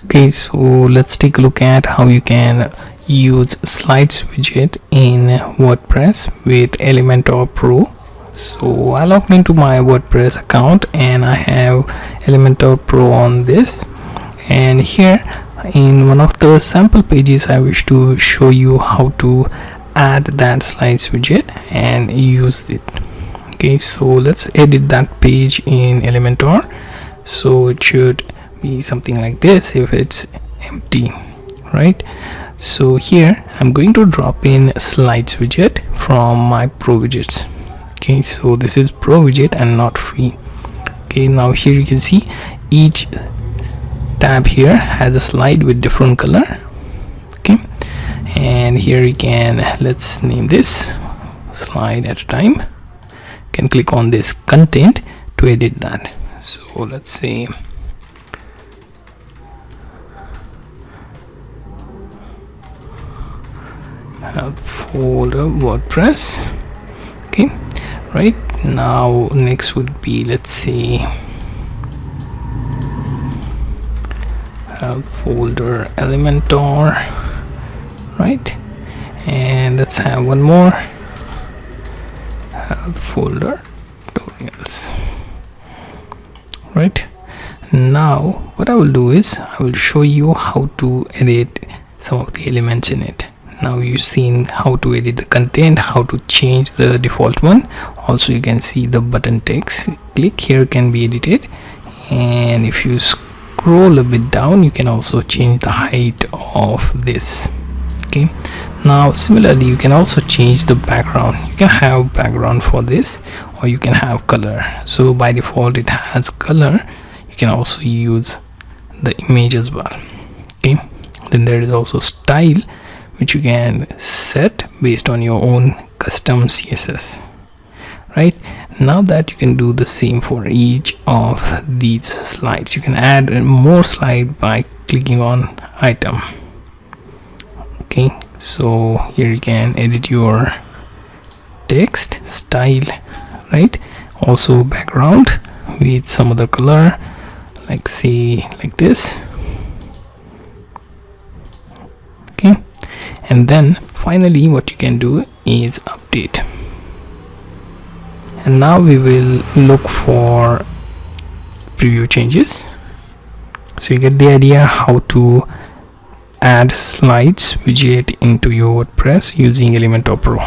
Okay, so let's take a look at how you can use slides widget in WordPress with Elementor Pro. So I logged into my WordPress account and I have Elementor Pro on this, and here in one of the sample pages I wish to show you how to add that slides widget and use it. Okay, so let's edit that page in Elementor. So it should be something like this if it's empty, right? So here I'm going to drop in slides widget from my pro widgets. Okay, so this is pro widget and not free. Okay, now here you can see each tab here has a slide with different color. Okay, and here you can, let's name this slide at a time. You can click on this content to edit that. So let's say Helpfolder WordPress. Okay, right now next would be, let's say, Helpfolder Elementor, right? And let's have one more, Helpfolder Tutorials. Right now what I will do is I will show you how to edit some of the elements in it. Now you've seen how to edit the content, how to change the default one. Also you can see the button text, click here, can be edited, and if you scroll a bit down you can also change the height of this. Okay, now similarly you can also change the background. You can have background for this, or you can have color. So by default it has color. You can also use the image as well. Okay, then there is also style, which you can set based on your own custom CSS. Right now that you can do the same for each of these slides. You can add more slide by clicking on item. Okay, so here you can edit your text style, right? Also background with some other color, like say like this. Okay, and then finally what you can do is update. And now we will look for preview changes. So you get the idea how to add slides widget into your WordPress using Elementor Pro.